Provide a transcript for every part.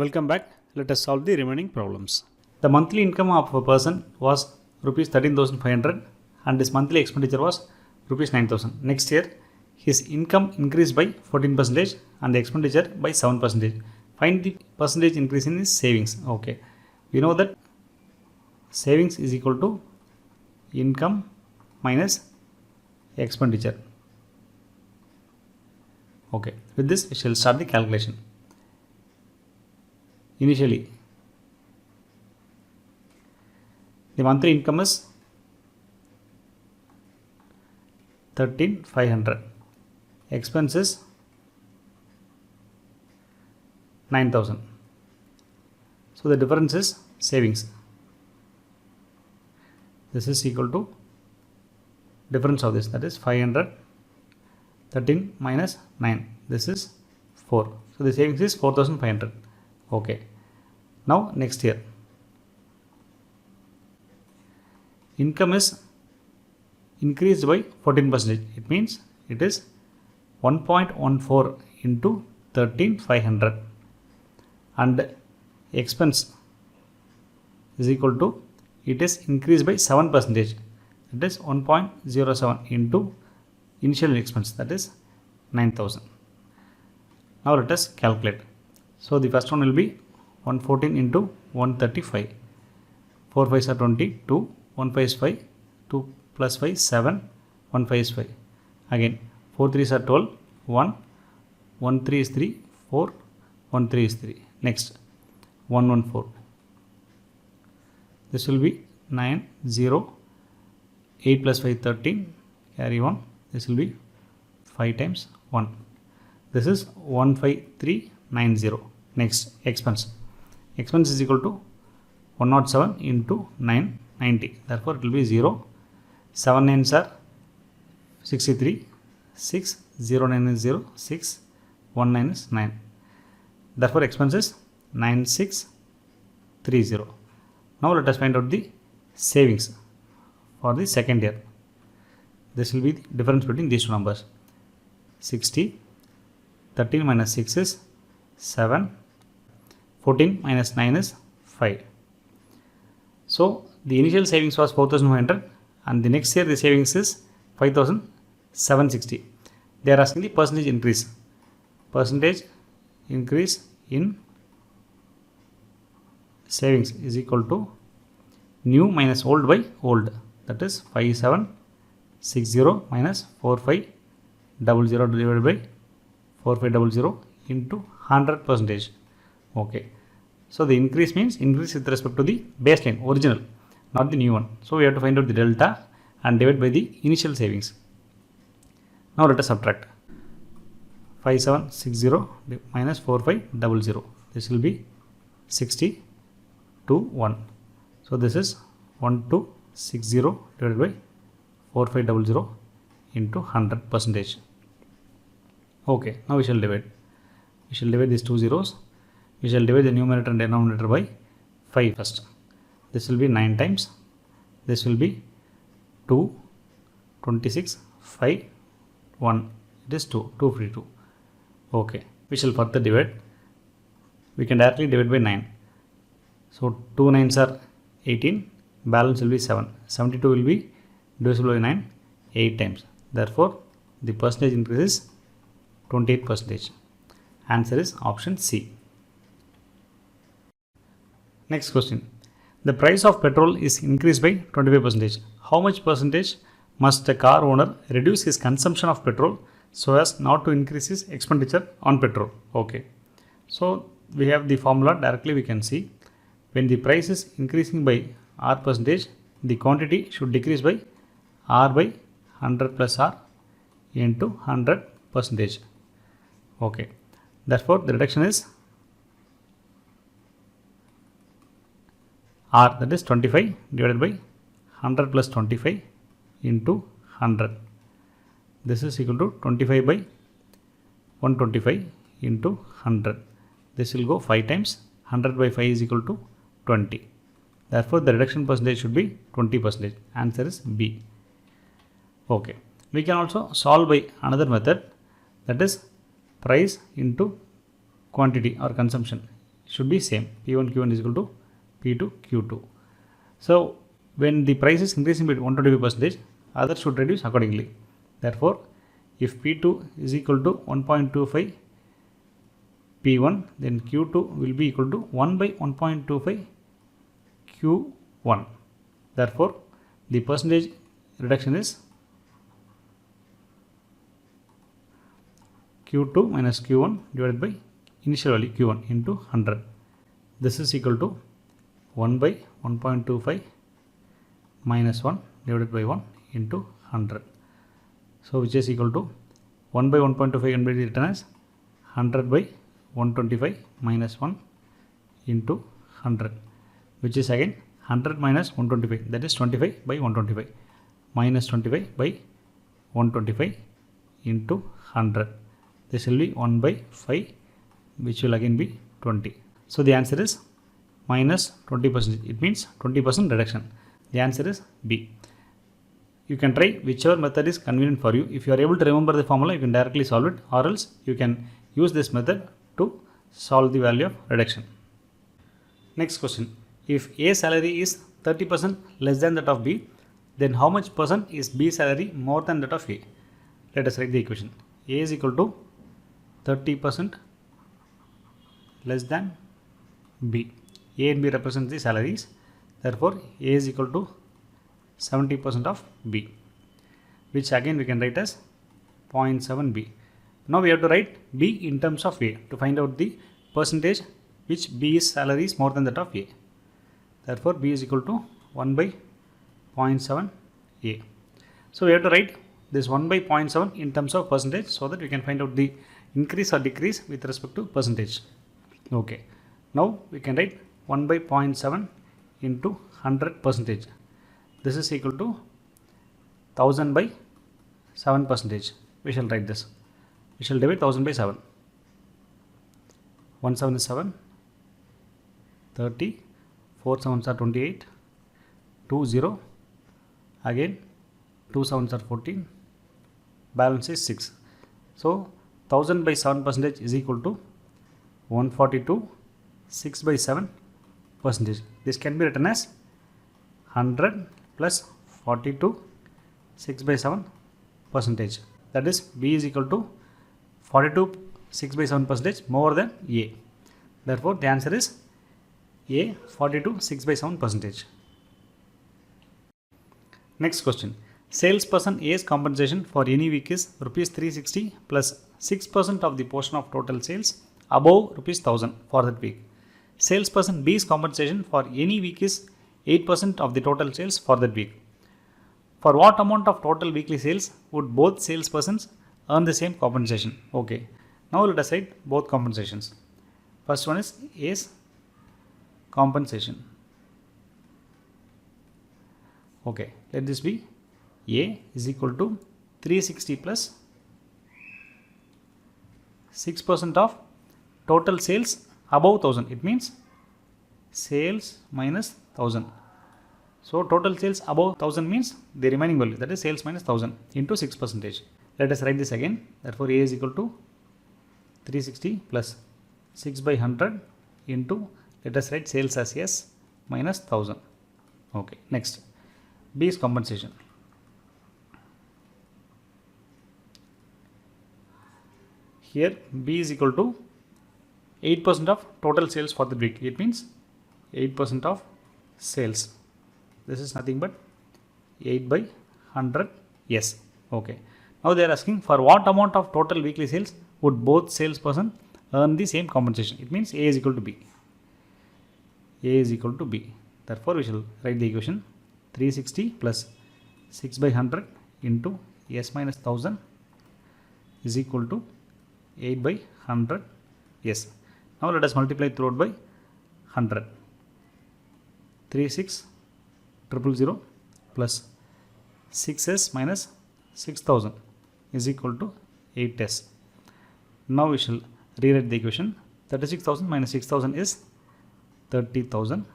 Welcome back. Let us solve the remaining problems. The monthly income of a person was rupees 13,500 and his monthly expenditure was rupees 9,000. Next year, his income increased by 14% and the expenditure by 7%. Find the percentage increase in his savings. Okay. We know that savings is equal to income minus expenditure. Okay. With this, we shall start the calculation. Initially, the monthly income is 13,500. Expenses 9,000. So the difference is savings. This is equal to difference of this, that is 500. 13 minus 9. This is 4. So the savings is 4,500. Okay. Now next year, income is increased by 14%. It means it is 1.14 into 13,500 and expense is equal to, it is increased by 7%. That is 1.07 into initial expense, that is 9,000. Now let us calculate. So the first one will be 114 into 135. 4 5s are 20, 2, 1 5 is 5, 2 plus 5 7, 1 5 is 5. Again 4 3s are 12, 1, 1 3 is 3, 4, 1 3 is 3. Next 1 1 4. This will be 9 0, 8 plus 5 13, carry 1. This will be 5 times 1. This is 15390. Next, expense. Expense is equal to 107 into 990. Therefore, it will be 0. 7 9s are 63. 6 0 9 is 0. 6 1 9 is 9. Therefore, expense is 9630. Now, let us find out the savings for the second year. This will be the difference between these two numbers. 60. 13 minus 6 is 7. 14 minus 9 is 5. So the initial savings was 4,500 and the next year the savings is 5,760. They are asking the percentage increase. Percentage increase in savings is equal to new minus old by old. That is 5760 minus 4500 divided by 4500 into 100%. Okay. So the increase means increase with respect to the baseline, original, not the new one. So we have to find out the delta and divide by the initial savings. Now let us subtract. 5760 minus 4500. This will be 60 to 1. So this is 1260 divided by 4500 into 100%. Okay, now we shall divide. We shall divide these two zeros. We shall divide the numerator and denominator by 5 first. This will be 9 times. This will be 2, 26, 5, 1. It is 2, 252. Okay, we shall further divide. We can directly divide by 9. So 2 9s are 18. Balance will be 7. 72 will be divisible by 9 8 times. Therefore, the percentage increase is 28%. Answer is option C. Next question. The price of petrol is increased by 25%. How much percentage must a car owner reduce his consumption of petrol so as not to increase his expenditure on petrol? Okay. So we have the formula. Directly we can see when the price is increasing by R percentage, the quantity should decrease by R by 100 plus R into 100%. Okay. Therefore, the reduction is R, that is 25 divided by 100 plus 25 into 100. This is equal to 25 by 125 into 100. This will go 5 times. 100 by 5 is equal to 20. Therefore, the reduction percentage should be 20%. Answer is B. Okay. We can also solve by another method, that is price into quantity or consumption. should be same. P1 Q1 is equal to P2 Q2. So when the price is increasing by 125%, others should reduce accordingly. Therefore, if P2 is equal to 1.25 P1, then Q2 will be equal to 1 by 1.25 Q1. Therefore, the percentage reduction is Q2 minus Q1 divided by initial value Q1 into 100. This is equal to 1 by 1.25 minus 1 divided by 1 into 100. So which is equal to 1 by 1.25 can be written as 100 by 125 minus 1 into 100, which is again 100 minus 125, that is 25 by 125 minus 25 by 125 into 100. This will be 1 by 5, which will again be 20. So the answer is minus 20%. It means 20% reduction. The answer is B. You can try whichever method is convenient for you. If you are able to remember the formula, you can directly solve it, or else you can use this method to solve the value of reduction. Next question. If A salary is 30% less than that of B, then how much percent is B salary more than that of A? Let us write the equation. A is equal to 30% less than B. A and B represent the salaries. Therefore, A is equal to 70% of B, which again we can write as 0.7 B. Now we have to write B in terms of A to find out the percentage which B's salary is more than that of A. Therefore, B is equal to 1 by 0.7 A. So we have to write this 1 by 0.7 in terms of percentage so that we can find out the increase or decrease with respect to percentage. Okay. Now we can write 1 by 0.7 into 100 percentage. This is equal to 1000 by 7 percentage. We shall write this. We shall divide 1000 by 7. 1 7 is 7, 30, 4 7s are 28, 2 0, again 2 7s are 14, balance is 6. So 1000 by 7 percentage is equal to 142, 6 by 7 percentage. This can be written as 100 plus 42, 6 by 7 percentage. That is B is equal to 42, 6 by 7 percentage more than A. Therefore, the answer is A, 42, 6 by 7 percentage. Next question. Salesperson A's compensation for any week is rupees 360 plus 6% of the portion of total sales above rupees 1000 for that week. Salesperson B's compensation for any week is 8% of the total sales for that week. For what amount of total weekly sales would both salespersons earn the same compensation? Okay. Now let us write both compensations. First one is A's compensation. Okay. Let this be A is equal to 360 plus 6% of total sales above 1000. It means sales minus 1000. So total sales above 1000 means the remaining value, that is sales minus 1000 into 6%. Let us write this again. Therefore, A is equal to 360 plus 6 by 100 into, let us write sales as S minus 1000. Okay. Next, B's compensation. Here B is equal to 8% of total sales for the week. It means 8% of sales. This is nothing but 8 by 100 S. Okay. Now they are asking for what amount of total weekly sales would both salesperson earn the same compensation. It means A is equal to B. A is equal to B. Therefore, we shall write the equation 360 plus 6 by 100 into S minus 1000 is equal to 8 by 100 S. Now let us multiply throughout by 100. 36,000 plus 6S minus 6000 is equal to 8S. Now we shall rewrite the equation. 36,000 minus 6,000 is 30,000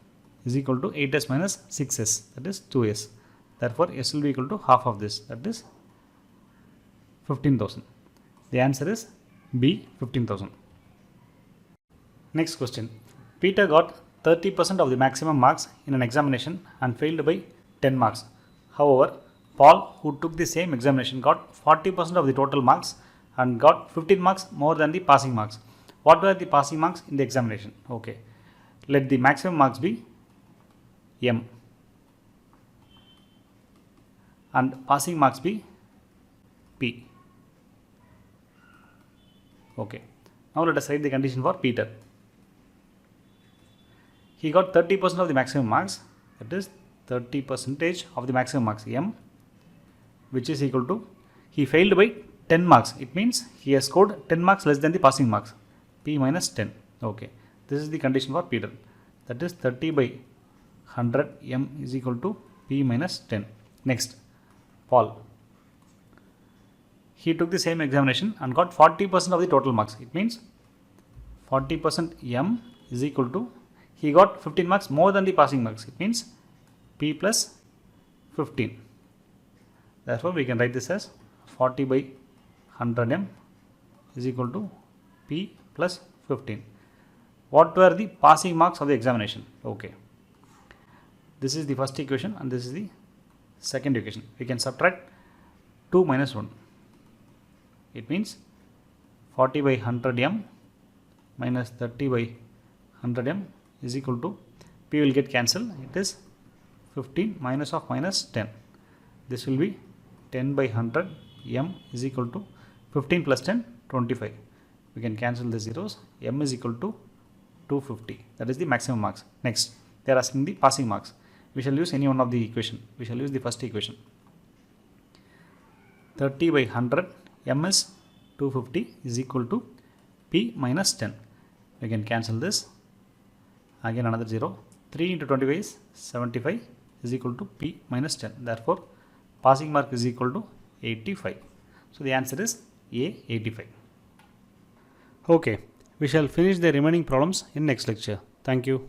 is equal to 8S minus 6S, that is 2S. Therefore, S will be equal to half of this, that is 15,000. The answer is B, 15,000. Next question. Peter got 30% of the maximum marks in an examination and failed by 10 marks. However, Paul, who took the same examination, got 40% of the total marks and got 15 marks more than the passing marks. What were the passing marks in the examination? Okay, let the maximum marks be M and passing marks be P. Okay, now let us write the condition for Peter. He got 30% of the maximum marks, that is 30% of the maximum marks M, which is equal to, he failed by 10 marks. It means he has scored 10 marks less than the passing marks, P minus 10. Okay, this is the condition for Peter, that is 30 by 100 M is equal to P minus 10. Next, Paul. He took the same examination and got 40% of the total marks. It means 40% M is equal to, he got 15 marks more than the passing marks. It means P plus 15. Therefore, we can write this as 40 by 100 M is equal to P plus 15. What were the passing marks of the examination? Okay. This is the first equation and this is the second equation. We can subtract 2 minus 1. It means 40 by 100 M minus 30 by 100 M is equal to, P will get cancelled. It is 15 minus of minus 10. This will be 10 by 100 M is equal to 15 plus 10, 25. We can cancel the zeros. M is equal to 250. That is the maximum marks. Next, they are asking the passing marks. We shall use any one of the equation. We shall use the first equation. 30 by 100 M is 250 is equal to P minus 10. We can cancel this. Again another 0. 3 into 25 is 75 is equal to P minus 10. Therefore, passing mark is equal to 85. So, the answer is A, 85. Okay, we shall finish the remaining problems in next lecture. Thank you.